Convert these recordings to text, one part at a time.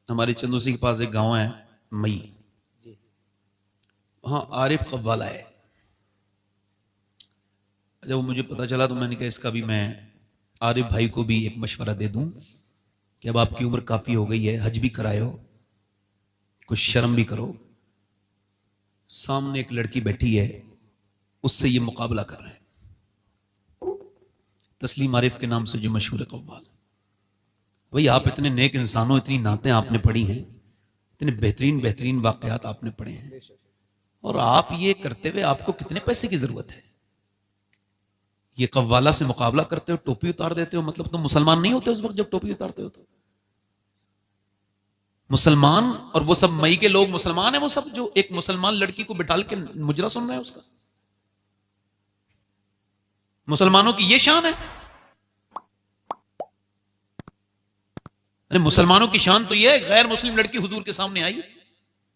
हमारे चंदोसी के पास एक गांव है मई, वहां आरिफ कव्वाला है। जब वो मुझे पता चला तो मैंने कहा इसका भी मैं आरिफ भाई को भी एक मशवरा दे दूं कि अब आपकी उम्र काफी हो गई है, हज भी कराए हो, कुछ शर्म भी करो। सामने एक लड़की बैठी है, उससे ये मुकाबला कर रहे हैं, तस्लीम आरिफ के नाम से जो मशहूर है कव्वाल। भाई आप इतने नेक इंसान हो, इतनी नातें आपने पढ़ी हैं, इतने बेहतरीन बेहतरीन वाकयात आपने पढ़े हैं, और आप ये करते हुए आपको कितने पैसे की जरूरत है? ये कव्वाला से मुकाबला करते हो, टोपी उतार देते हो, मतलब तुम मुसलमान नहीं होते उस वक्त जब टोपी उतारते हो? तो मुसलमान और वो सब मई के लोग मुसलमान है, वो सब जो एक मुसलमान लड़की को बिठाल के मुजरा सुन रहे हैं उसका। मुसलमानों की ये शान है? अरे मुसलमानों की शान तो ये है, गैर मुस्लिम लड़की हुजूर के सामने आई,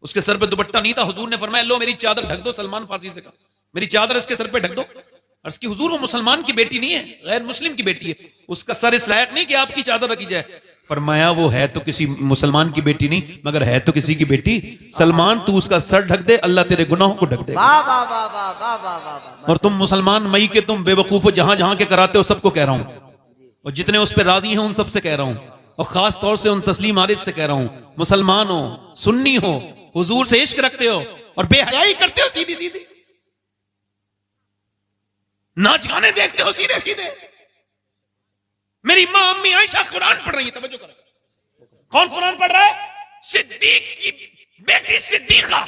उसके सर पे दुपट्टा नहीं था, हुजूर ने फरमाया लो मेरी चादर ढक दो, सलमान फारसी से कहा मेरी चादर इसके सर पे ढक दो। अर्ज की हुजूर वो मुसलमान की बेटी नहीं है, गैर मुस्लिम की बेटी है, उसका सर इस लायक नहीं कि आपकी चादर रखी जाए। फरमाया वो है तो किसी मुसलमान की बेटी नहीं, मगर है तो किसी की बेटी। सलमान तू उसका सर ढक दे, अल्लाह तेरे गुनाहों को ढक दे। और तुम मुसलमान मई के तुम बेवकूफ हो, जहां जहां के कराते हो सबको कह रहा हूं, और जितने उस पर राजी हैं उन सबसे कह रहा हूं, और खास तौर से उन तस्लीम आरिफ से कह रहा हूं, मुसलमान हो, सुन्नी हो, हुजूर से इश्क रखते हो और बेहयाई करते हो सीधी सीधी, नाच गाने देखते हो सीधे सीधे। मेरी मां अम्मी आयशा कुरान पढ़ रही है, तवज्जो करो, कौन कुरान पढ़ रहा है? सिद्दीक की बेटी सिद्दीका,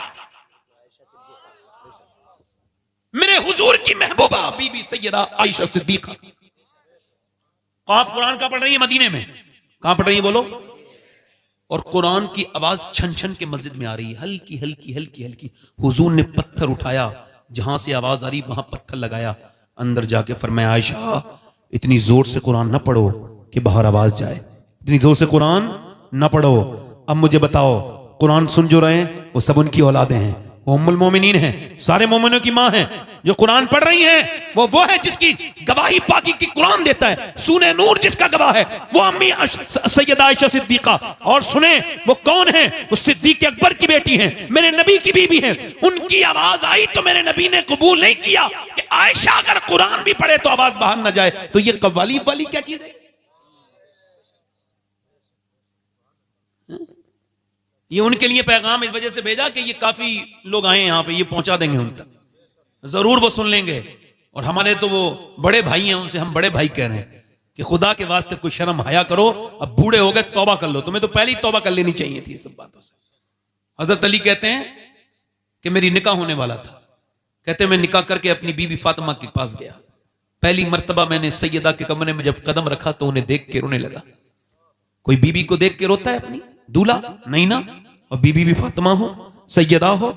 मेरे हुजूर की महबूबा बीबी सैयदा आयशा सिद्दीका। आप कुरान का पढ़ रही है? मदीने में। कहां पढ़ रही है बोलो? और कुरान की आवाज छन छन के मस्जिद में आ रही है, हल्की हल्की हल्की हल्की। हुजूर ने पत्थर उठाया, जहां से आवाज आ रही वहां पत्थर लगाया, अंदर जाके फरमाया आयशा इतनी जोर से कुरान ना पढ़ो कि बाहर आवाज जाए, इतनी जोर से कुरान ना पढ़ो। अब मुझे बताओ, कुरान सुन जो रहे हैं वो सब उनकी औलादे हैं, वो उम्मुल मोमिनीन हैं, सारे मोमिनों की मां हैं। जो कुरान पढ़ रही हैं वो है जिसकी गवाही पाकी की कुरान देता है। सूने नूर जिसका गवाह है वो अम्मी सैयदा आयशा सिद्दीका। और सुने वो कौन है? वो सिद्दीक अकबर की बेटी हैं, मेरे नबी की बीबी हैं। उनकी आवाज आई तो मेरे नबी ने कबूल नहीं किया कि आयशा अगर कुरान भी पढ़े तो आवाज बाहर ना जाए। तो ये कव्वाली वाली क्या चीज है? ये उनके लिए पैगाम इस वजह से भेजा कि ये काफी लोग आए यहां पे, ये पहुंचा देंगे उन तक, जरूर वो सुन लेंगे। और हमारे तो वो बड़े भाई हैं, उनसे हम बड़े भाई कह रहे हैं कि खुदा के वास्ते कोई शर्म हया करो, अब बूढ़े हो गए तौबा कर लो। तुम्हें तो पहले ही तौबा कर लेनी चाहिए थी सब बातों से। हजरत अली कहते हैं कि मेरी निकाह होने वाला था, कहते मैं निकाह करके अपनी बीबी फातिमा के पास गया, पहली मर्तबा मैंने सैयदा के कमरे में जब कदम रखा तो उन्हें देख के रोने लगा। कोई बीबी को देख के रोता है अपनी? दूल्हा नहीं ना, और बीबी भी फातिमा हो, सैयदा हो,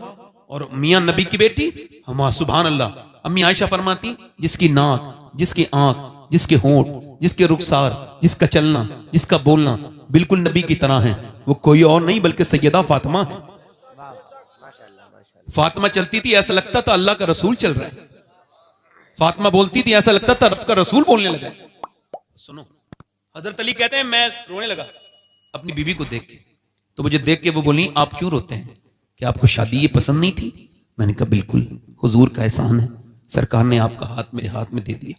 और मियां नबी की बेटी। हम सुभान अल्लाह। अम्मी आयशा फरमाती जिसकी नाक, जिसकी आंख, जिसके होंठ, जिसके रुखसार, जिसका चलना, जिसका बोलना बिल्कुल नबी की तरह है, वो कोई और नहीं बल्कि सैयदा फातिमा है। फातिमा चलती थी ऐसा लगता था अल्लाह का रसूल चल रहा है, फातिमा बोलती थी ऐसा लगता था रब का रसूल बोलने लगा। सुनो, हजरत अली कहते हैं मैं रोने लगा अपनी बीबी को देख के। तो मुझे देख के वो बोली आप क्यों रोते हैं, कि आपको शादी ये पसंद नहीं थी? मैंने कहा बिल्कुल, हुजूर का एहसान है, सरकार ने आपका हाथ मेरे हाथ में दे दिया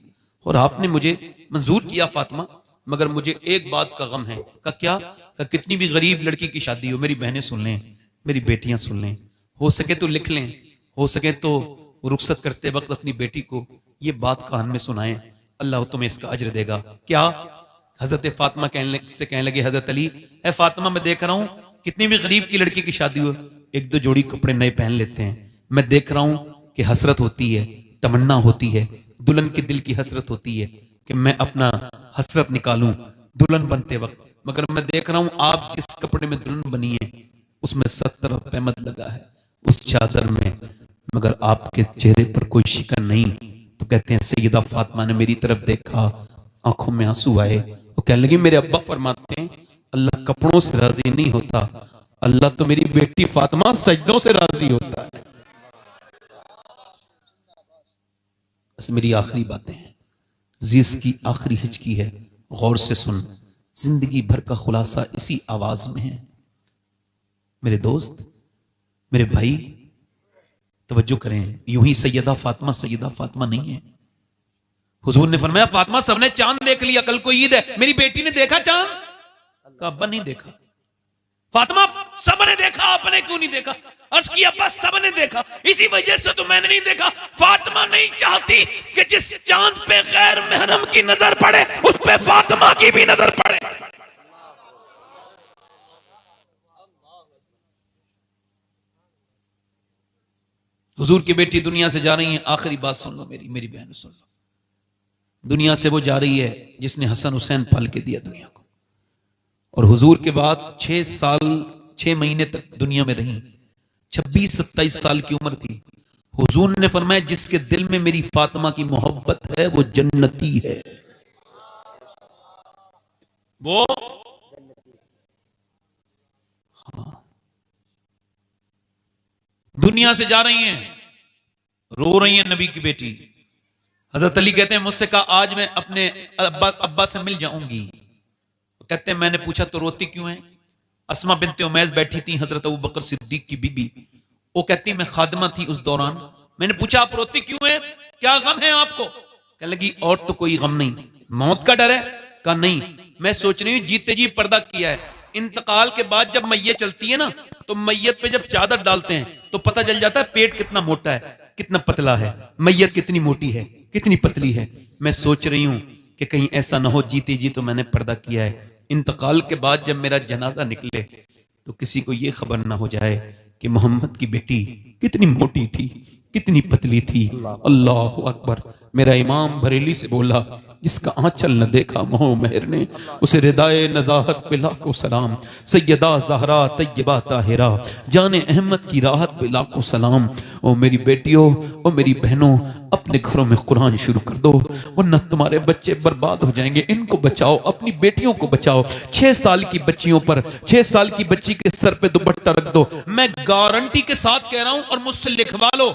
और आपने मुझे मंजूर किया फातिमा, मगर मुझे एक बात का गम है। का क्या? का कितनी भी गरीब लड़की की शादी हो, मेरी बहनें सुन लें, मेरी बेटियां सुन लें, हो सके तो लिख लें, हो सके तो रुखसत करते वक्त अपनी बेटी को ये बात कान में सुनाएं, अल्लाह तुम्हें इसका अजर देगा। क्या? हजरत फातिमा कहने लगे हजरत अली, ए फातिमा मैं देख रहा हूं कितनी भी गरीब की लड़की की शादी हो, एक दो जोड़ी कपड़े नए पहन लेते हैं। मैं देख रहा हूं कि हसरत होती है, तमन्ना होती है, दुल्हन के दिल की हसरत होती है कि मैं अपना हसरत निकालूं दुल्हन बनते वक्त, मगर मैं देख रहा हूं आप जिस कपड़े में दुल्हन बनी है उसमें 70 पैमद लगा है उस चादर में, मगर आपके चेहरे पर कोई शिकन नहीं। तो कहते हैं सैयदा फातिमा ने मेरी तरफ देखा, आंखों में आंसू आए, वो कहने लगी मेरे अब्बा फरमाते हैं अल्लाह कपड़ों से राजी नहीं होता, अल्लाह तो मेरी बेटी फातिमा सजदों से राजी होता है। बस मेरी आखिरी बातें हैं, जिस की आखिरी हिचकी है, गौर से सुन, जिंदगी भर का खुलासा इसी आवाज में है। मेरे दोस्त, मेरे भाई, तवज्जो करें, यूं ही सैयदा फातिमा नहीं है। हुजूर ने फरमाया फातिमा सबने चांद देख लिया, कल को ईद है, मेरी बेटी ने देखा चांद? का अब्बा नहीं देखा। फातिमा सबने देखा, आपने क्यों नहीं देखा? अर्ज किया अब्बा सबने देखा, इसी वजह से तो मैंने नहीं देखा। फातिमा नहीं चाहती कि जिस चांद पे गैर महरम की नजर पड़े उस पे फातिमा की भी नजर पड़े। हुजूर की बेटी दुनिया से जा रही है, आखिरी बात सुन लो मेरी बहन सुन लो। दुनिया से वो जा रही है जिसने हसन हुसैन पाल के दिया दुनिया को, और हुजूर के बाद 6 साल 6 महीने तक दुनिया में रही। 26-27 साल की उम्र थी। हुजूर ने फरमाया जिसके दिल में मेरी फातिमा की मोहब्बत है वो जन्नती है, वो हाँ। दुनिया से जा रही हैं, रो रही हैं नबी की बेटी। हजरत अली कहते हैं मुझसे कहा आज मैं अपने अब्बा से मिल जाऊंगी। कहते हैं मैंने पूछा तो रोती क्यों है? अस्मा बिनते उमैस बैठी थी, हजरत अबू बकर सिद्दीक की बीबी। वो कहती मैं खादिमा थी उस दौरान। मैंने पूछा आप रोती क्यों है, क्या गम है आपको? कहने लगी और तो कोई गम नहीं, मौत का डर है? कहा नहीं, मैं सोच रही हूं जीते जी पर्दा किया है, इंतकाल के बाद जब मैयत चलती है ना तो मैयत पे जब चादर डालते हैं तो पता चल जाता है पेट कितना मोटा है, कितना पतला है, मैयत कितनी मोटी है, कितनी पतली है। मैं सोच रही हूं कि कहीं ऐसा ना हो जीते जी तो मैंने पर्दा किया है, इंतकाल के बाद जब मेरा जनाजा निकले तो किसी को यह खबर ना हो जाए कि मोहम्मद की बेटी कितनी मोटी थी, कितनी पतली थी। अल्लाह अकबर। मेरा इमाम बरेली से बोला जिसका आंचल न देखा मोह मेहर ने, उसे रिदाए नजाहत पे लाखों सलाम। सैयदा जहरा तैयबा ताहिरा जाने अहमद की राहत पे लाखों सलाम। ओ मेरी बेटियों, ओ मेरी बहनों, अपने घरों में कुरान शुरू कर दो वरना तुम्हारे बच्चे बर्बाद हो जाएंगे। इनको बचाओ, अपनी बेटियों को बचाओ। 6 साल की बच्चियों पर, 6 साल की बच्ची के सर पे दुपट्टा रख दो। मैं गारंटी के साथ कह रहा हूं और मुझसे लिखवा लो,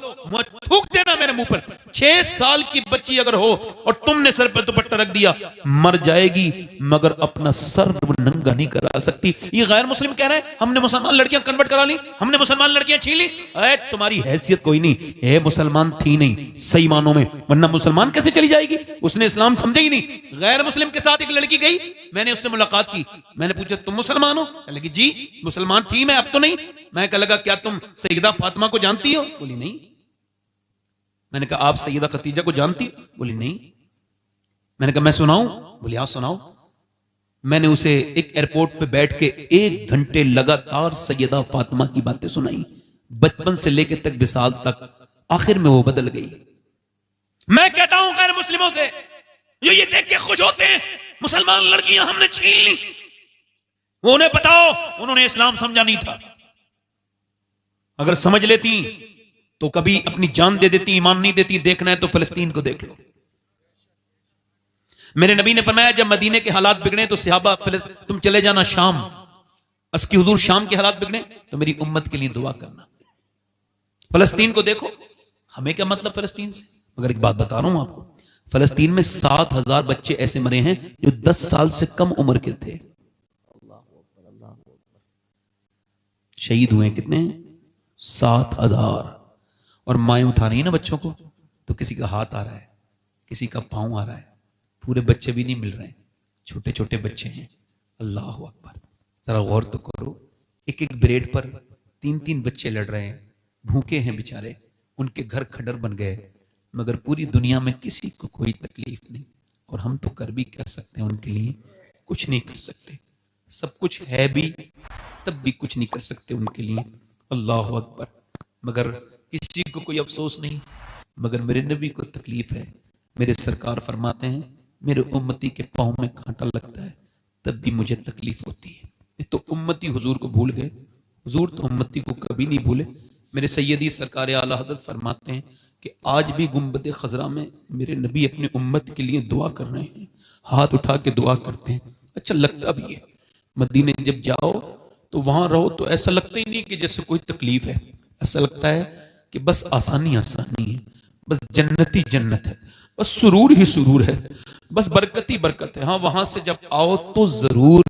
थूक देना मेरे मुंह पर। 6 साल की बच्ची अगर हो और तुमने सर पर दुपट्टा रख दिया, मर जाएगी मगर अपना सर नंगा नहीं करा सकती। ये गैर मुस्लिम कह रहे हैं हमने मुसलमान लड़कियां कन्वर्ट करा ली, हमने मुसलमान लड़कियां छीन ली। तुम्हारी हैसियत कोई नहीं है, मुसलमान थी नहीं सही मानों में, वरना मुसलमान कैसे चली जाएगी? उसने इस्लाम समझा ही नहीं। गैर मुस्लिम के साथ एक लड़की गई, मैंने उससे मुलाकात की, मैंने पूछा तुम मुसलमान हो? कह लगी जी मुसलमान थी मैं, अब तो नहीं। मैं कह लगा क्या तुम सैयदा फातिमा को जानती हो? बोली नहीं। मैंने कहा आप सैयदा खतीजा को जानती हो? बोली नहीं। मैंने कहा मैं सुनाऊं? बोली हाँ सुनाओ। मैंने उसे एक एयरपोर्ट पे बैठ के 1 घंटे लगातार सैयदा फातिमा की बातें सुनाई, बचपन से लेकर तक विसाल तक। आखिर में वो बदल गई। मैं कहता हूं गैर मुस्लिमों से जो ये देख के खुश होते हैं मुसलमान लड़कियां हमने छीन ली, वो उन्हें बताओ उन्होंने इस्लाम समझा नहीं था। अगर समझ लेती तो कभी अपनी जान दे देती, ईमान नहीं देती। देखना है तो फिलिस्तीन को देख लो। मेरे नबी ने फरमाया जब मदीने के हालात बिगड़े तो सहाबा तुम चले जाना शाम। अस्की हुजूर शाम के हालात बिगड़े तो मेरी उम्मत के लिए दुआ करना। फिलिस्तीन को देखो, हमें क्या मतलब फिलिस्तीन से? मगर एक बात बता रहा हूं आपको, फिलिस्तीन में 7,000 बच्चे ऐसे मरे हैं जो 10 साल से कम उम्र के थे। शहीद हुए कितने? 7,000। और माएं उठा रही है ना बच्चों को, तो किसी का हाथ आ रहा है, किसी का पांव आ रहा है, पूरे बच्चे भी नहीं मिल रहे हैं, छोटे छोटे बच्चे हैं। अल्लाह अकबर। जरा गौर तो करो, एक एक ब्रेड पर 3-3 बच्चे लड़ रहे हैं, भूखे हैं बेचारे, उनके घर खंडर बन गए, मगर पूरी दुनिया में किसी को कोई तकलीफ नहीं। और हम तो कर भी कर सकते हैं उनके लिए, कुछ नहीं कर सकते। सब कुछ है भी तब भी कुछ नहीं कर सकते उनके लिए। अल्लाह अकबर। मगर किसी को कोई अफसोस नहीं, मगर मेरे नबी को तकलीफ है। मेरे सरकार फरमाते हैं मेरे उम्मती के पांव में कांटा लगता है तब भी मुझे तकलीफ होती है। ये तो उम्मती हुजूर को भूल गए, हुजूर तो उम्मती को कभी नहीं भूले। मेरे सैयदी सरकार आला हज़रत फरमाते हैं कि आज भी गुंबद खजरा में मेरे नबी अपने उम्मत के लिए दुआ कर रहे हैं, हाथ उठा के दुआ करते हैं। अच्छा लगता भी है, मदीने जब जाओ तो वहां रहो तो ऐसा लगता ही नहीं कि जैसे कोई तकलीफ है, ऐसा लगता है कि बस आसानी आसानी है, बस जन्नती जन्नत है। बस सुरूर ही सुरूर है, बस बरकत ही बरकत है। हाँ, वहां से जब आओ तो जरूर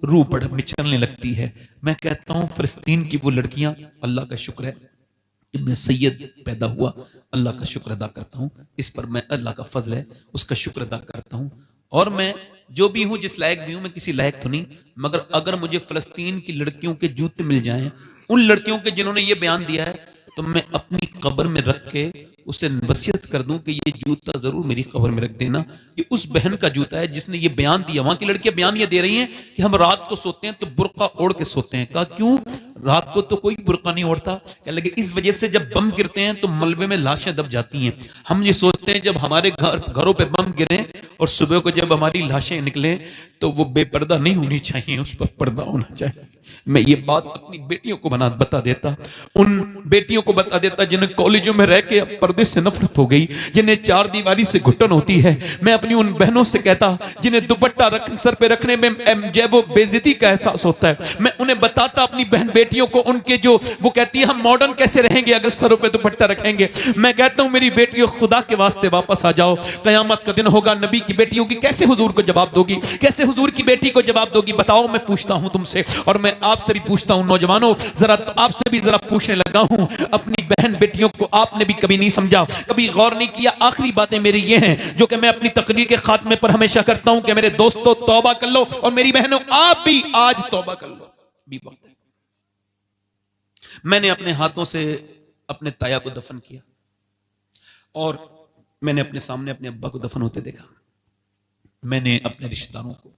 रूह बढ़ मिचलने लगती है। मैं कहता हूं फिलिस्तीन की वो लड़कियां, अल्लाह का शुक्र है कि मैं सैयद पैदा हुआ, अल्लाह का शुक्र अदा करता हूं। इस पर मैं, अल्लाह का फजल है, उसका शुक्र अदा करता हूं। और मैं जो भी हूं, जिस लायक भी हूं, मैं किसी लायक तो नहीं, मगर अगर मुझे फिलिस्तीन की लड़कियों के जूते मिल जाएं, उन लड़कियों के जिन्होंने ये बयान दिया है, तो मैं अपनी कब्र में रख के उसे वसीयत कर दूं कि ये जूता जरूर मेरी कब्र में रख देना। ये उस बहन का जूता है जिसने ये बयान दिया। वहां की लड़कियां बयान ये दे रही हैं कि हम रात को सोते हैं तो बुर्का ओढ़ के सोते हैं। कहा क्यों? रात को तो कोई बुर्का नहीं ओढ़ता। कहने लगे इस वजह से जब बम गिरते हैं तो मलबे में लाशें दब जाती हैं। हम ये सोचते हैं जब हमारे घरों पे बम गिरे और सुबह को जब हमारी लाशें निकले तो वो बेपर्दा नहीं होनी चाहिए, उस पर पर्दा होना चाहिए। मैं ये बात अपनी बेटियों को बता देता, उन बेटियों को बता देता जिन्हें कॉलेजों में रह के अब पर्दे से नफरत हो गई, जिन्हें चार दीवारी से घुटन होती है। मैं अपनी उन बहनों से कहता जिन्हें दुपट्टा सर पे रखने में जब वो बेइज्जती का एहसास होता है, मैं उन्हें बताता अपनी बहन बेटियों को, उनके जो वो कहती है हम मॉडर्न कैसे रहेंगे अगर सरों पे दुपट्टा रखेंगे। मैं कहता हूं मेरी बेटियों, खुदा के वास्ते वापस आ जाओ। कयामत का दिन होगा, नबी की बेटियों की कैसे हुजूर को जवाब दोगी, कैसे हुजूर की बेटी को जवाब दोगी? बताओ। मैं पूछता हूं तुमसे, और मैं आपसे भी पूछता हूं नौजवानों, जरा आपसे भी जरा पूछने लगा हूं, अपनी बहन बेटियों को आपने भी कभी नहीं समझा, कभी गौर नहीं किया? आखिरी बातें मेरी ये हैं जो कि मैं अपनी तकरीर के खात्मे पर हमेशा करता हूं कि मेरे दोस्तों तौबा कर लो, और मेरी बहनों आप भी आज तौबा कर लो, भी वक्त है। मैंने अपने हाथों से अपने ताया को दफन किया और मैंने अपने सामने अपने अब्बा को दफन होते देखा। मैंने अपने रिश्तेदारों को,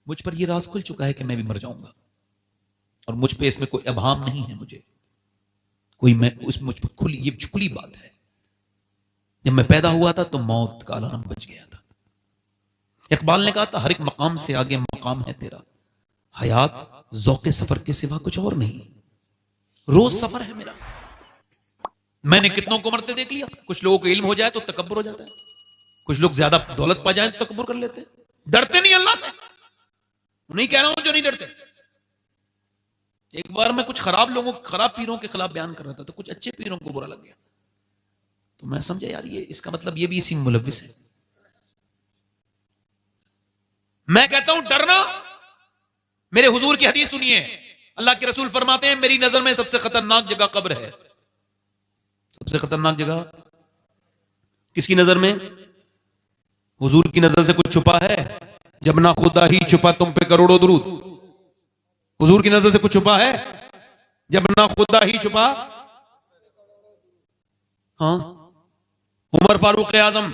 मुझ पर यह राज खुल चुका है कि मैं भी मर जाऊंगा, और मुझ पे इसमें कोई अभाम नहीं है। मुझे कोई, मैं उस मुझ पर खुली, ये खुली बात है। जब मैं पैदा हुआ था तो मौत का अलार्म बज गया था। इकबाल ने कहा था हर एक मकाम से आगे मकाम है तेरा, हयात ज़ौक़े सफर के सिवा कुछ और नहीं, रोज सफर है मेरा। मैंने कितनों को मरते देख लिया। कुछ लोगों को इल्म हो जाए तो तकब्बुर हो जाता है, कुछ लोग ज्यादा दौलत पा जाए तो तकब्बुर कर लेते हैं, डरते नहीं अल्लाह से। नहीं कह रहा हूं जो नहीं डरते। एक बार मैं कुछ खराब लोगों, खराब पीरों के खिलाफ बयान कर रहा था, तो कुछ अच्छे पीरों को बुरा लग गया, तो मैं समझा यार ये इसका मतलब ये भी इसी में मुलव्विस है। मैं कहता हूं डरना, मेरे हुजूर की हदीस सुनिए, अल्लाह के रसूल फरमाते हैं मेरी नजर में सबसे खतरनाक जगह कब्र है। सबसे खतरनाक जगह किसकी नजर में? हुजूर की नजर से कुछ छुपा है? जब ना खुदा ही छुपा तुम पे करोड़ों दुरूद। हुजूर की नजर से कुछ छुपा है? जब ना खुदा ही छुपा। हाँ, उमर फारूक आजम,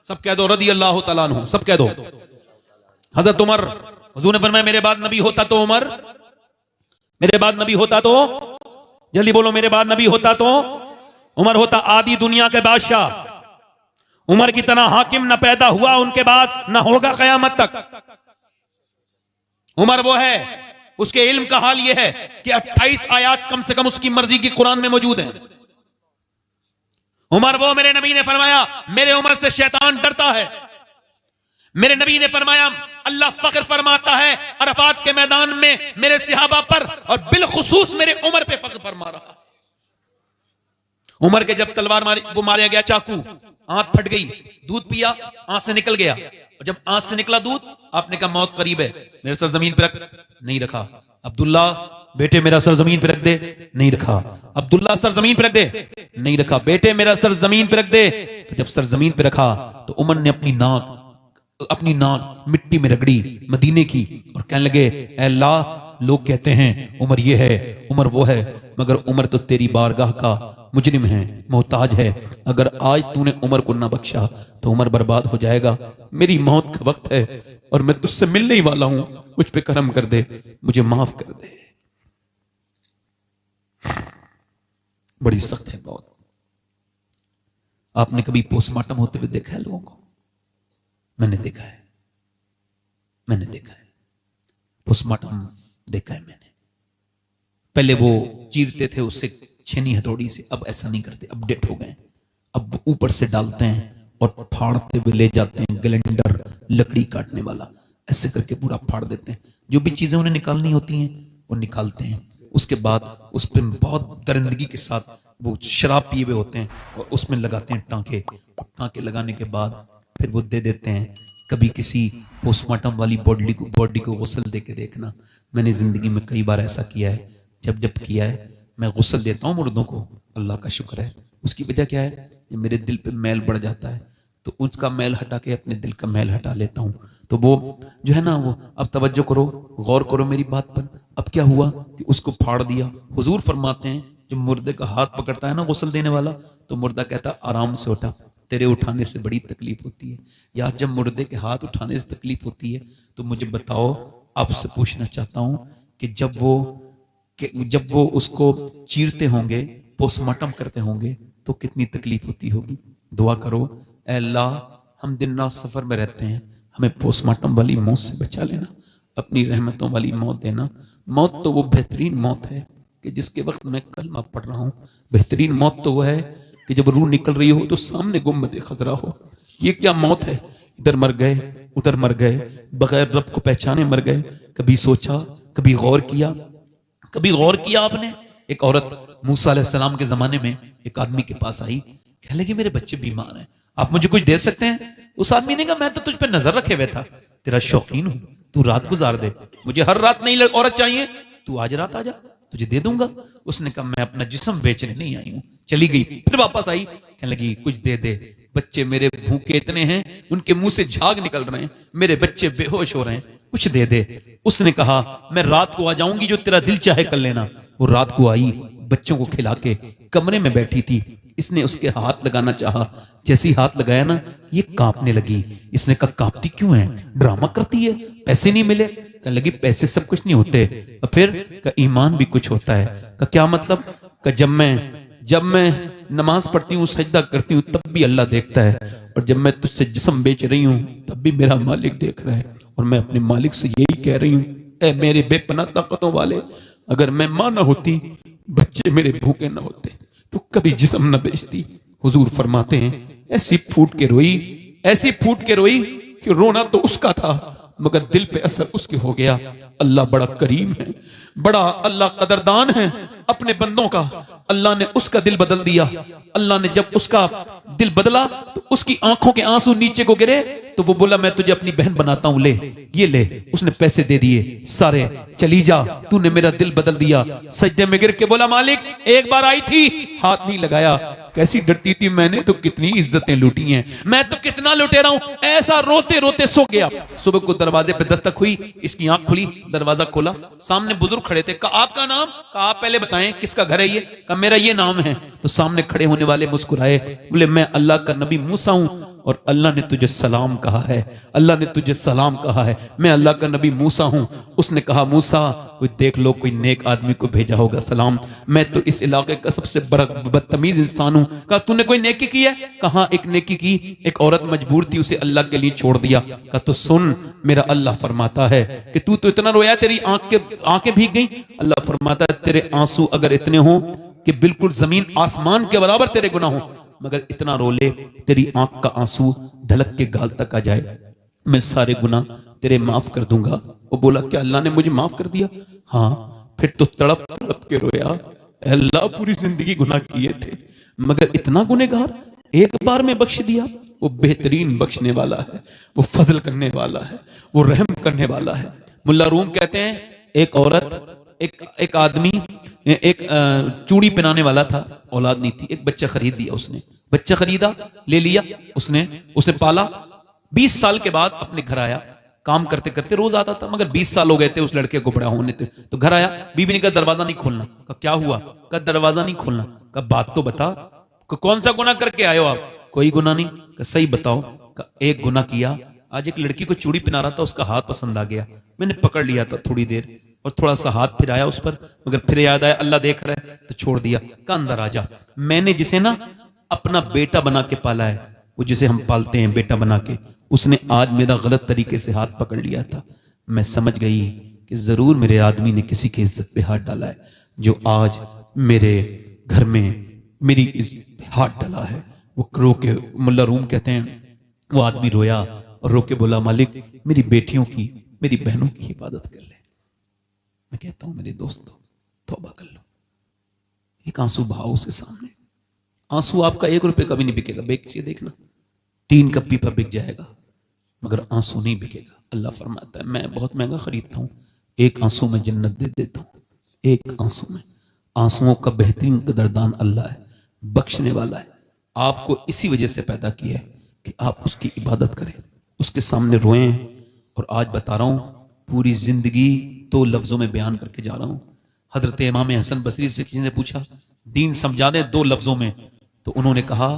सब कह दो रदी अल्लाह तआला अन्हु, सब कह दो। हजरत उमर, हुजूर ने फरमाया मेरे बाद नबी होता तो उमर, मेरे बाद नबी होता तो, जल्दी बोलो, मेरे बाद नबी होता तो उमर होता। आदि दुनिया के बादशाह, उमर की तरह हाकिम न पैदा हुआ उनके बाद, न होगा कयामत तक। उमर वो है, उसके इल्म का हाल यह है कि 28 आयात कम से कम उसकी मर्जी की कुरान में मौजूद है। उमर वो, मेरे नबी ने फरमाया मेरे उमर से शैतान डरता है। मेरे नबी ने फरमाया अल्लाह फख्र फरमाता है अरफात के मैदान में मेरे सहाबा पर, और बिलखुसूस मेरे उमर पे फख्र फरमा रहा। उमर के जब तलवार वो मारा गया, चाकू, आंख फट गई, दूध पिया, आंख से निकल गया, और जब आंख से निकला दूध, आपने कहा मौत करीब है, मेरे सर जमीन पे रख, नहीं रखा। अब्दुल्ला बेटे मेरा सर जमीन पे रख दे, नहीं रखा। अब्दुल्ला सर जमीन पे रख दे, नहीं रखा। बेटे मेरा सर जमीन पे रख दे। तो जब सर जमीन पे रखा तो उमर ने अपनी नाक मिट्टी में रगड़ी मदीने की, और कहने लगे ऐ अल्लाह, लोग कहते हैं उमर ये है, उमर वो है, मगर उमर तो तेरी बारगाह का मुजरिम है, मोहताज है। अगर आज तूने उमर को ना बख्शा तो उमर बर्बाद हो जाएगा। मेरी मौत का वक्त है और मैं तुझसे मिलने ही वाला हूं, मुझ पे करम कर दे, मुझे माफ कर दे। बड़ी सख्त है मौत। आपने कभी पोस्टमार्टम होते हुए देखा है लोगों को? मैंने देखा है, मैंने देखा है, पोस्टमार्टम देखा है मैंने। पहले वो चीरते थे उससे छेनी हथौड़ी से, अब ऐसा नहीं करते, अपडेट हो गए। अब ऊपर से डालते हैं और फाड़ते हुए ले जाते हैं, ग्लेंडर, लकड़ी काटने वाला, ऐसे करके पूरा फाड़ देते हैं। जो भी चीजें उन्हें निकालनी होती हैं वो निकालते हैं। उसके बाद उस पर बहुत दरिंदगी के साथ वो शराब पिए हुए होते हैं और उसमें लगाते हैं टांके, और टांके लगाने के बाद फिर वो दे देते हैं। कभी किसी पोस्टमार्टम वाली बॉडी को गुस्ल दे के देखना। मैंने जिंदगी में कई बार ऐसा किया है। जब जब किया है मैं गुस्ल देता हूँ मुर्दों को, अल्लाह का शुक्र है। उसकी वजह क्या है? जब मेरे दिल पे मैल बढ़ जाता है तो उसका मैल हटा के अपने दिल का मैल हटा लेता हूँ। तो वो जो है ना, वो अब तवज्जो करो, गौर करो मेरी बात पर। अब क्या हुआ कि उसको फाड़ दिया। हुजूर फरमाते हैं जब मुर्दे का हाथ पकड़ता है ना गुस्ल देने वाला, तो मुर्दा कहता आराम से उठा, तेरे उठाने से बड़ी तकलीफ होती है। यार जब मुर्दे के हाथ उठाने से तकलीफ होती है तो मुझे बताओ, आपसे पूछना चाहता हूं कि जब वो उसको चीरते होंगे, पोस्टमार्टम करते होंगे, तो कितनी तकलीफ होती होगी। दुआ करो, ऐ अल्लाह हम दिन रात सफर में रहते हैं, हमें पोस्टमार्टम वाली मौत से बचा लेना, अपनी रहमतों वाली मौत देना। मौत तो वो बेहतरीन मौत है कि जिसके वक्त मैं कलमा पढ़ रहा हूं। बेहतरीन मौत तो वो है कि जब रूह निकल रही हो तो सामने गुम्बद खजरा हो। ये क्या मौत है? इधर मर गए, उधर मर गए, बगैर रब को पहचाने मर गए। कभी सोचा, कभी गौर किया, कभी गौर किया आपने? एक औरत मूसा अलैहिस्सलाम के जमाने में एक आदमी के पास आई, कहने लगी मेरे बच्चे बीमार हैं, आप मुझे कुछ दे सकते हैं? उस आदमी ने कहा मैं तो तुझ पे नजर रखे हुए था, तेरा शौकीन हूं, तू रात गुजार दे, मुझे हर रात नहीं औरत चाहिए, तू आज रात आ जा, तुझे दे दूंगा। उसने कहा मैं अपना जिस्म बेचने नहीं आई हूं। चली गई, फिर वापस आई, कहने लगी कुछ दे दे, बच्चे मेरे भूखे इतने हैं, उनके मुंह से झाग निकल रहे हैं, मेरे बच्चे बेहोश हो रहे हैं, कुछ दे दे। उसने कहा मैं रात को आ जाऊंगी, जो तेरा दिल चाहे कर लेना। वो रात को आई, बच्चों को खिला के कमरे में बैठी थी। इसने उसके हाथ लगाना चाहा, जैसे ही हाथ लगाया ना, ये कांपने लगी। इसने कहा कांपती क्यों है? ड्रामा करती है, पैसे नहीं मिले? कहने लगी पैसे सब कुछ नहीं होते, और फिर का ईमान भी कुछ होता है। का क्या मतलब? का जब मैं नमाज पढ़ती हूँ, सजदा करती हूँ, तब भी अल्लाह देखता है, और जब मैं तुझसे जिस्म बेच रही हूँ तब भी मेरा मालिक देख रहा है। और मैं अपने मालिक से यही कह रही हूँ, ऐ मेरे बेपनाह ताकतों वाले, अगर मैं मां ना होती, बच्चे मेरे भूखे ना होते, तो कभी जिस्म न बेचती। हुजूर फरमाते हैं ऐसी फूट के रोई, ऐसी फूट के रोई कि रोना तो उसका था मगर दिल पे असर उसके हो गया। अल्लाह बड़ा करीम है, बड़ा अल्लाह कदरदान है अपने बंदों का। अल्लाह ने उसका दिल बदल दिया। अल्लाह ने जब उसका दिल बदला तो उसकी आंखों के आंसू नीचे को गिरे, तो वो बोला मैं तुझे अपनी बहन बनाता हूं, ले ये ले। उसने पैसे दे दिए सारे, चली जा, तूने मेरा दिल बदल दिया। सजदे में गिर के बोला मालिक एक बार आई थी, हाथ नहीं लगाया, कैसी डरती थी, मैंने तो कितनी इज्जतें लूटी हैं, मैं तो कितना लुटेरा हूं। ऐसा रोते रोते सो गया। सुबह को दरवाजे पे दस्तक हुई, इसकी आंख खुली, दरवाजा खोला, सामने बुजुर्ग खड़े थे। कहा आपका नाम? कहा आप पहले बताएं किसका घर है ये? कहा मेरा ये नाम है। तो सामने खड़े होने वाले मुस्कुराए, बोले मैं अल्लाह का नबी मूसा हूं, और अल्लाह ने तुझे सलाम कहा है, अल्लाह ने तुझे सलाम कहा है, मैं अल्लाह का नबी मूसा हूं। उसने कहा मूसा कोई देख लो, कोई नेक आदमी को भेजा होगा सलाम, मैं तो इस इलाके का सबसे बड़ा बदतमीज इंसान हूं। कहा तूने कोई नेकी की है? कहा एक नेकी की, एक औरत मजबूर थी, उसे अल्लाह के लिए छोड़ दिया। कहा तो सुन, मेरा अल्लाह फरमाता है कि तू तो इतना रोया तेरी आंखें भीग गई। अल्लाह फरमाता है तेरे आंसू अगर इतने हो कि बिल्कुल जमीन आसमान के बराबर तेरे गुनाह हो, मगर इतना रो ले तेरी आंख का आंसू ढलक के गाल तक आ जाए, मैं सारे गुनाह तेरे माफ कर दूंगा। वो बोला क्या अल्लाह ने मुझे माफ कर दिया? हाँ। फिर तो तड़प तड़प के रोया, अल्लाह पूरी जिंदगी गुनाह किए थे मगर इतना गुनहगार एक बार में बख्श दिया। वो बेहतरीन बख्शने वाला है, वो फजल करने वाला है, वो रहम करने वाला है। मुल्ला रूम कहते हैं एक औरत, एक आदमी, एक चूड़ी पहनाने वाला था, औलाद नहीं थी, एक बच्चा खरीद दिया उसने, बच्चा खरीदा, ले लिया उसने पाला। 20 साल के बाद अपने घर आया, काम करते करते रोज आता था, मगर 20 साल हो गए थे उस लड़के को बड़ा होने थे। तो घर आया, बीबी ने कहा दरवाजा नहीं खोलना। कहा क्या हुआ? कहा दरवाजा नहीं खोलना। कहा बात तो बता, कौन सा गुनाह करके आए हो आप? कोई गुनाह नहीं। कहा सही बताओ। कहा एक गुनाह किया, आज एक लड़की को चूड़ी पहना रहा था, उसका हाथ पसंद आ गया, मैंने पकड़ लिया था थोड़ी देर, और थोड़ा सा हाथ फिर आया उस पर, मगर फिर याद आया अल्लाह देख रहा है तो छोड़ दिया। कहा अंदर आ जा, मैंने जिसे ना अपना बेटा बना के पाला है, वो जिसे हम पालते हैं बेटा बना के, उसने आज मेरा गलत तरीके से हाथ पकड़ लिया था। मैं समझ गई कि जरूर मेरे आदमी ने किसी की इज्जत पे हाथ डाला है, जो आज मेरे घर में मेरी इज्जत पे हाथ डाला है। वो रो के, मुल्ला रूम कहते हैं वो आदमी रोया और रो के बोला मालिक मेरी बेटियों की, मेरी बहनों की हिफाजत कर ले। मैं कहता हूं मेरे दोस्तों तौबा कर लो, एक आंसू बहाओ उसके सामने। आंसू आपका 1 रुपए का भी नहीं बिकेगा, बेचिए देखना, टीन का पीपा बिक जाएगा मगर आंसू नहीं बिकेगा। अल्लाह फरमाता है मैं बहुत महंगा खरीदता हूं, एक आंसू में जन्नत दे देता हूं, एक आंसू में। आंसुओं का बेहतरीन कदरदान अल्लाह है, बख्शने वाला है। आपको इसी वजह से पैदा किया है कि आप उसकी इबादत करें, उसके सामने रोएं। और आज बता रहा हूं, पूरी जिंदगी 2 लफ्जों में बयान करके जा रहा हूं। हजरत इमाम हसन बसरी से किसी ने पूछा दीन समझा दें 2 लफ्जों में, तो उन्होंने कहा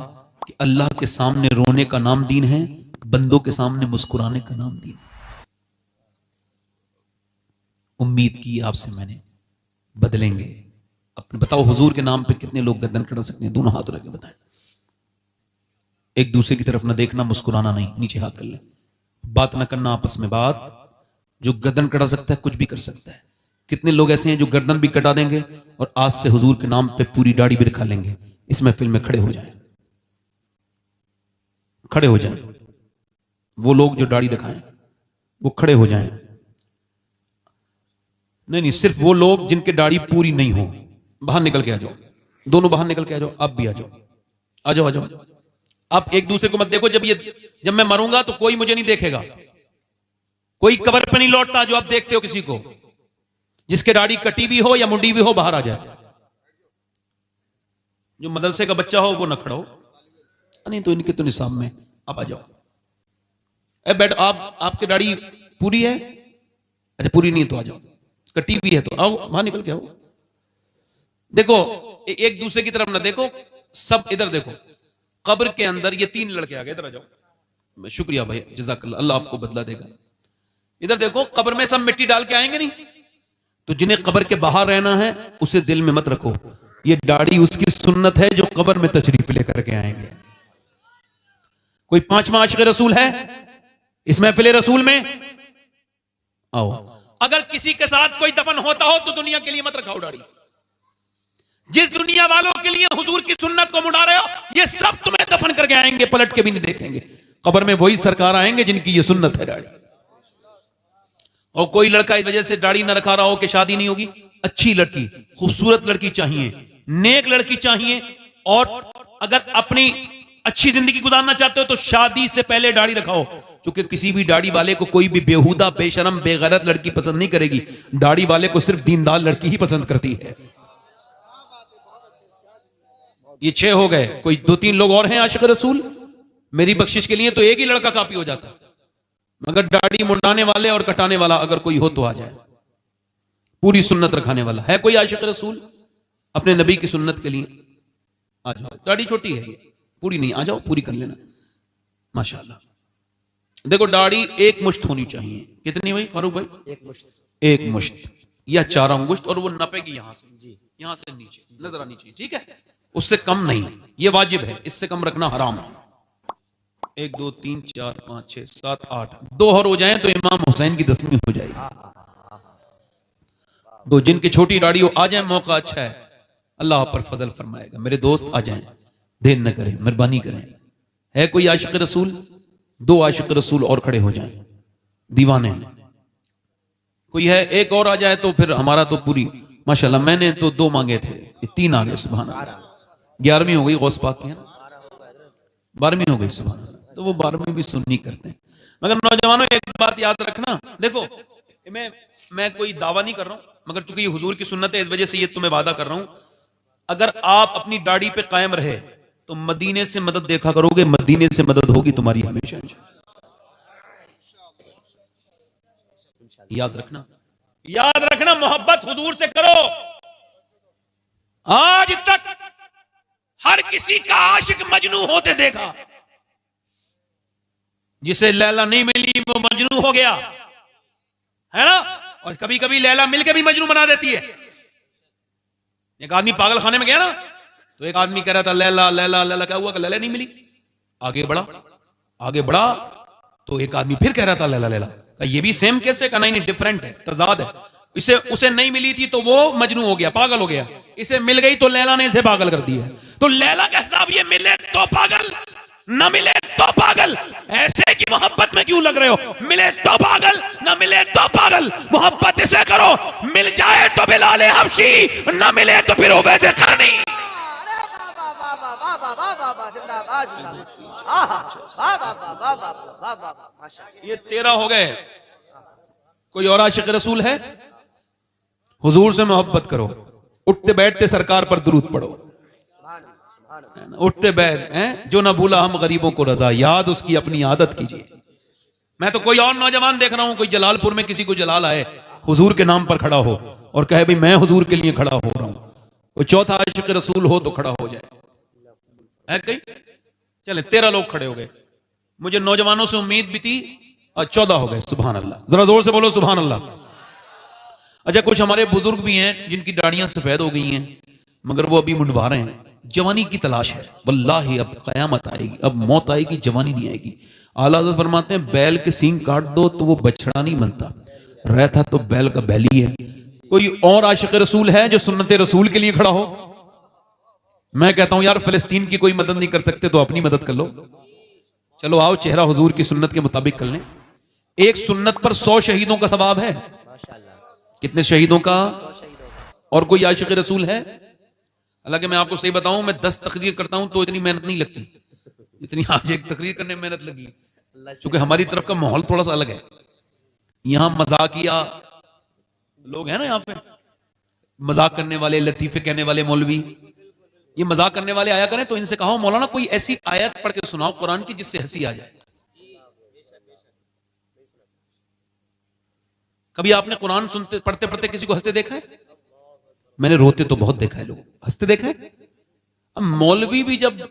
कि अल्लाह के सामने रोने का नाम दीन है, बंदों के सामने मुस्कुराने का नाम दीन है। उम्मीद की आपसे मैंने, बदलेंगे। अपने बताओ हुजूर के नाम पे कितने लोग गर्दन कटा सकते हैं? दोनों हाथ रख के बताएं। एक दूसरे की तरफ ना देखना, मुस्कुराना नहीं, नीचे हाथ कर ले। बात ना करना आपस में बात। जो गर्दन कटा सकता है कुछ भी कर सकता है। कितने लोग ऐसे हैं जो गर्दन भी कटा देंगे और आज से हुजूर के नाम पे पूरी दाढ़ी भी रखा लेंगे। इस महफिल में खड़े हो जाएं, खड़े हो जाएं। वो लोग जो दाढ़ी रखाएं वो खड़े हो जाएं। नहीं, सिर्फ वो लोग जिनके दाढ़ी पूरी नहीं हो, बाहर निकल के आ जाओ। दोनों बाहर निकल के आ जाओ। आप भी आ जाओ, आ जाओ, आ जाओ। आप एक दूसरे को मत देखो। जब मैं मरूंगा तो कोई मुझे नहीं देखेगा। कोई कब्र पे नहीं लौटता। जो आप देखते हो किसी को, जिसके दाढ़ी कटी भी हो या मुंडी भी हो, बाहर आ जाए। जो मदरसे का बच्चा हो वो न खड़ा हो, नहीं तो इनके तो निसाब में। आप आ जाओ। बैठ। आपकी दाढ़ी पूरी है? अच्छा, पूरी नहीं है तो आ जाओ। कटी भी है तो आओ, बाहर निकल के आओ। देखो, एक दूसरे की तरफ ना देखो, सब इधर देखो। कब्र के अंदर ये 3 लड़के आ गए, इधर आ जाओ। शुक्रिया भाई, जज़ाकल्लाह, अल्लाह आपको बदला देगा। इधर देखो, कब्र में सब मिट्टी डाल के आएंगे नहीं? तो जिन्हें कब्र के बाहर रहना है उसे दिल में मत रखो। ये दाढ़ी उसकी सुन्नत है जो कब्र में तशरीफ लेकर के आएंगे। कोई 5वां आशिक़ रसूल है इस महफिल रसूल में? आओ। अगर किसी के साथ कोई दफन होता हो तो दुनिया के लिए मत रखाओ दाढ़ी। जिस दुनिया वालों के लिए हुजूर की सुन्नत को मुड़ा रहे हो, ये सब तुम्हें दफन करके आएंगे, पलट के भी नहीं देखेंगे। कब्र में वही सरकार आएंगे जिनकी ये सुन्नत है दाढ़ी। और कोई लड़का इस वजह से दाढ़ी ना रखा रहा हो कि शादी नहीं होगी। अच्छी लड़की, खूबसूरत लड़की चाहिए, नेक लड़की चाहिए। और अगर अपनी अच्छी जिंदगी गुजारना चाहते हो तो शादी से पहले दाढ़ी रखाओ। क्योंकि किसी भी दाढ़ी वाले को कोई भी बेहुदा, बेशरम, बेगैरत लड़की पसंद नहीं करेगी। दाढ़ी वाले को सिर्फ दीनदार लड़की ही पसंद करती है। ये 6 हो गए। कोई 2-3 लोग और हैं आशिक़ रसूल? मेरी बख्शिश के लिए तो एक ही लड़का काफी हो जाता, मगर दाढ़ी मुंडाने वाले और कटाने वाला अगर कोई हो तो आ जाए। पूरी सुन्नत रखाने वाला है कोई आशिक़ रसूल अपने नबी की सुन्नत के लिए? आ जाओ। दाढ़ी छोटी है, ये पूरी नहीं, आ जाओ, पूरी कर लेना माशाअल्लाह। देखो, दाढ़ी 1 मुश्त होनी चाहिए। कितनी भाई फारूक भाई? 1 मुश्त या 4 अंगुष्ठ। और वो नपेगी यहां से, यहां से नीचे नजर आनी चाहिए, ठीक है? उससे कम नहीं, ये वाजिब है। इससे कम रखना हराम है। 1 2 3 4 5 6 7 8 2 और हो जाएं तो इमाम हुसैन की 10वीं हो जाएगी। 2 जिनकी छोटी दाढ़ी हो आ जाए, मौका अच्छा है, अल्लाह पर फजल फरमाएगा। मेरे दोस्त आ जाएं, देर न करें, मेहरबानी करें। है कोई आशिक़ रसूल? 2 आशिक़ रसूल और खड़े हो जाएं, दीवाने। कोई है? एक और आ जाए तो फिर हमारा तो पूरी माशाल्लाह। मैंने तो 2 मांगे थे, ये 3 आ गए। सुभान अल्लाह। 11वीं हो गई गौस पाक की, है ना? 12वीं हो गई। सुभान अल्लाह। तो वो 12वीं भी सुन्नी करते हैं। मगर नौजवानों, एक बात याद रखना। देखो, मैं कोई दावा नहीं कर रहा हूं, मगर चूंकि ये हुजूर की सुन्नत है इस वजह से ये तुम्हें वादा कर रहा हूं। अगर आप अपनी दाढ़ी पे कायम रहे तो मदीने से मदद देखा करोगे, मदीने से मदद होगी तुम्हारी हमेशा। याद रखना, याद रखना। मोहब्बत हुजूर से करो। आज तक हर किसी का आशिक मजनू होते देखा। जिसे लैला नहीं मिली वो मजनू हो गया, है ना? और कभी कभी लैला मिलकर भी मजनू बना देती है। एक आदमी पागल खाने में गया ना, तो एक आदमी कह रहा था लैला लैला लैला। क्या हुआ कि लैला नहीं मिली? आगे बढ़ा, आगे बढ़ा तो एक आदमी फिर कह रहा था लैला लैला। ये भी सेम कैसे? का नहीं, डिफरेंट है, तजाद है। इसे उसे नहीं मिली थी तो वो मजनू हो गया, पागल हो गया। इसे मिल गई तो लैला ने इसे पागल कर दिया। तो लैला का हिसाब ये, मिले तो पागल, न मिले तो पागल। ऐसे की मोहब्बत में क्यों लग रहे हो? मिले तो पागल, न मिले तो पागल। मोहब्बत इसे करो, मिल जाए तो बिलाल हबशी, न मिले तो फिर उबैद करनी। वाह वाह वाह वाह वाह जिंदाबाद जिंदाबाद आहा वाह वाह वाह वाह वाह वाह वाह माशाअल्लाह। ये 13 हो गए। कोई और आशिक रसूल है? हुजूर से मोहब्बत करो, उठते बैठते सरकार पर दुरूद पढ़ो, उठते बैठ हैं जो ना भूला हम गरीबों को रजा, याद उसकी अपनी आदत कीजिए। मैं तो कोई और नौजवान देख रहा हूं, कोई जलालपुर में किसी को जलाल आए, हुजूर के नाम पर खड़ा हो और कहे भाई मैं हुजूर के लिए खड़ा हो रहा हूं। कोई चौथा आशिक रसूल हो तो खड़ा हो जाए, है कहीं? चले 13 लोग खड़े हो गए। मुझे नौजवानों से उम्मीद भी थी और 14 हो गए। सुभान अल्लाह, जरा जोर से बोलो सुभान अल्लाह। अच्छा, कुछ हमारे बुजुर्ग भी हैं जिनकी दाढ़ियां सफेद हो गई हैं मगर वो अभी मुंडवा रहे हैं। जवानी की तलाश है, वल्लाही अब कयामत आएगी, अब मौत आएगी, जवानी नहीं आएगी। आला हज़रत फरमाते हैं बैल के सींग काट दो तो वो बछड़ा नहीं बनता, रहता तो बैल का बैल ही है। कोई और आशिक रसूल है जो सुन्नत रसूल के लिए खड़ा हो? मैं कहता हूं यार फिलिस्तीन की कोई मदद नहीं कर सकते तो अपनी मदद कर लो। चलो आओ चेहरा हुजूर की सुन्नत के मुताबिक कर लें। एक सुन्नत पर 100 शहीदों का सवाब है। कितने शहीदों का? और कोई आशिक रसूल है? हालांकि मैं आपको सही बताऊं, मैं 10 तकरीर करता हूं तो इतनी मेहनत नहीं लगती इतनी आज एक तकरीर करने में मेहनत लगी, क्योंकि हमारी तरफ का माहौल थोड़ा सा अलग है। यहां मजाकिया लोग हैं ना, यहां पे मजाक करने वाले, लतीफे कहने वाले मौलवी, ये मजाक करने वाले आया करें तो इनसे कहो मौलाना कोई ऐसी आयत पढ़ के सुनाओ कुरान की जिससे हंसी आ जाए। कभी आपने कुरान सुनते पढ़ते पढ़ते किसी को हंसते देखा है? मैंने रोते तो बहुत देखा है, लोग हंसते देखा है। अब मौलवी भी जब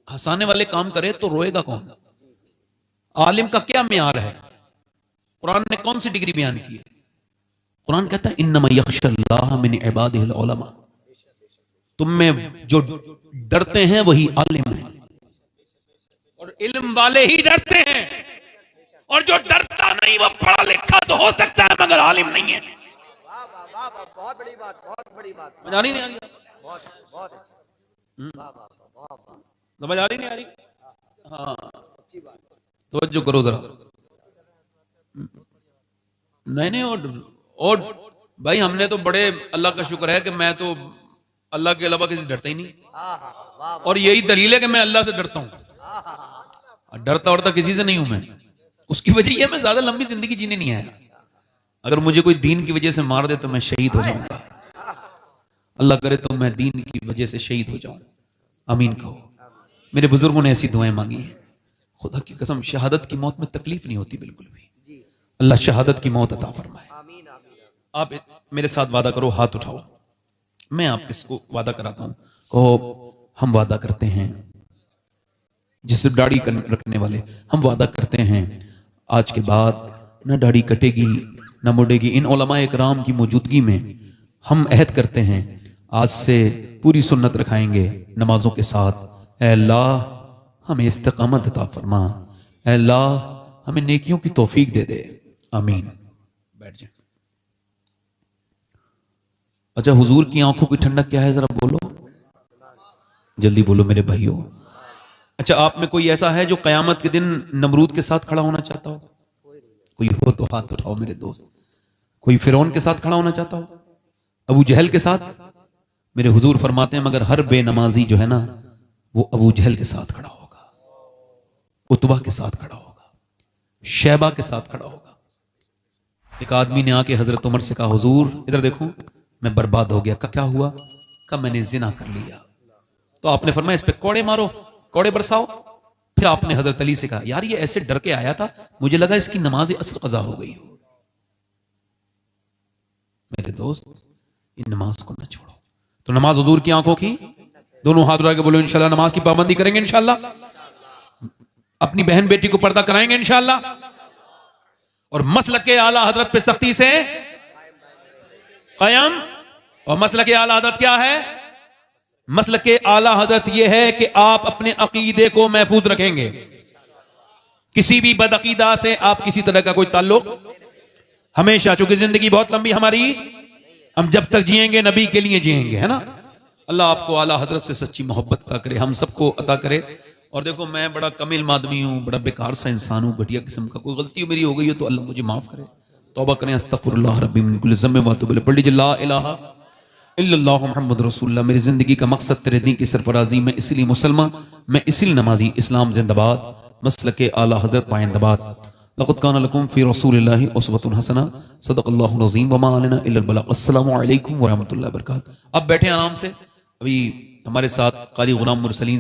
हंसाने वाले काम करे तो रोएगा कौन? आलिम का क्या मेयार है? कुरान ने कौन सी डिग्री बयान की है? कुरान कहता है इन्नमा यख्शल्लाह मिन इबादिहिल उलमा, तुम में जो डरते हैं वही आलिम है, और इल्म वाले ही डरते हैं, और जो डरता नहीं वो पढ़ा लिखा तो हो सकता है मगर आलिम नहीं है। बहुत बड़ी बात, बहुत बड़ी बात। समझ आ रही नहीं आ रही? बहुत बहुत अच्छा। समझ आ रही नहीं आ रही? हाँ, तवज्जो करो जरा। नहीं और भाई हमने तो बड़े, अल्लाह का शुक्र है कि मैं तो अल्लाह के अलावा किसी डरता ही नहीं, और यही दलील है कि मैं अल्लाह से डरता हूं। डरता वरता किसी से नहीं हूं मैं। उसकी वजह यह मैं ज्यादा लंबी जिंदगी जीने नहीं आया। अगर मुझे कोई दीन की वजह से मार दे तो मैं शहीद हो जाऊंगा। अल्लाह करे तो मैं दीन की वजह से शहीद हो जाऊं। आमीन कहो। मेरे बुजुर्गों ने ऐसी दुआएं मांगी हैं। खुदा की कसम शहादत की मौत में तकलीफ नहीं होती बिल्कुल भी। अल्लाह शहादत की मौत अता फरमाए। आप मेरे साथ वादा करो, हाथ उठाओ, मैं आप इसको वादा कराता हूं। कहो हम वादा करते हैं, जिससे दाढ़ी रखने वाले, हम वादा करते हैं आज के बाद न दाढ़ी कटेगी न मुड़ेगी। इन उलमा इकराम की मौजूदगी में हम अहद करते हैं आज से पूरी सुन्नत रखाएंगे नमाजों के साथ। ऐ अल्लाह हमें इस्तिकामत अता फरमा, ऐ अल्लाह हमें नेकियों की तौफीक दे दे। आमीन। बैठ जाए। अच्छा, हुजूर की आंखों की ठंडक क्या है जरा बोलो, जल्दी बोलो मेरे भाइयों। अच्छा, आप में कोई ऐसा है जो कयामत के दिन नमरूद के साथ खड़ा होना चाहता हो? कोई हो तो हाथ उठाओ मेरे दोस्त। कोई फिरौन के साथ खड़ा होना चाहता हो? अबू जहल के साथ? मेरे हुजूर फरमाते हैं मगर हर बेनमाजी जो है ना वो अबू जहल के साथ खड़ा होगा, उतबा के साथ खड़ा होगा, शैबा के साथ खड़ा होगा। एक आदमी ने आके हजरत उमर से कहा हुजूर इधर देखो मैं बर्बाद हो गया। का क्या हुआ? का मैंने जिना कर लिया। तो आपने फरमाया इस पे कौड़े मारो, कौड़े बरसाओ। फिर आपने हजरत अली से कहा यार ये ऐसे डर के आया था, मुझे लगा इसकी नमाज असर कज़ा हो गई हो। मेरे दोस्त इन नमाज को न छोड़ो। तो नमाज हुजूर की आंखों की, दोनों हाथ उठा के बोलो इंशाल्लाह नमाज की पाबंदी करेंगे, इंशाल्लाह अपनी बहन बेटी को पर्दा कराएंगे इंशाल्लाह, और मसलक के आला हजरत पे सख्ती से कायम। और मसलक के आला हजरत क्या है? मसलक के आला हजरत यह है कि आप अपने अकीदे को महफूज रखेंगे। किसी भी बदअकीदा से आप किसी तरह का कोई ताल्लुक हमेशा, चूंकि जिंदगी बहुत लंबी हमारी, हम जब तक जिएंगे नबी के लिए जिएंगे, है ना। अल्लाह आपको आला हजरत से सच्ची मोहब्बत अता करे, हम सबको अता करे। और देखो मैं बड़ा कमिल आदमी हूँ, बड़ा बेकार सा इंसान हूँ, घटिया किस्म का, कोई गलती मेरी हो गई हो तो अल्लाह मुझे माफ करे, तौबा करें, अस्तगफिरुल्लाह रब्बी मिन कुल्लि ज़म्बिन व अतूबु इलैह। पढ़ लीजिए ला इलाहा इल्लल्लाहु मुहम्मद रसूलुल्लाह, मेरी जिंदगी का मकसद तेरे दीन की सरफराजी, मैं इसलिए मुसलमान, मैं इसलिए नमाजी, इस्लाम जिंदाबाद, मसलके आला हजरत पाइंदाबाद। लक़द काना लकुम फ़ी रसूलिल्लाहि उसवतुन हसना, सदक़ल्लाहुल अज़ीम, वमा अलैना इल्लल बलाग। अस्सलामु अलैकुम व रहमतुल्लाहि व बरकातहू। अब बैठे आराम से। अभी हमारे साथ क़ारी ग़ुलाम मुरसलीन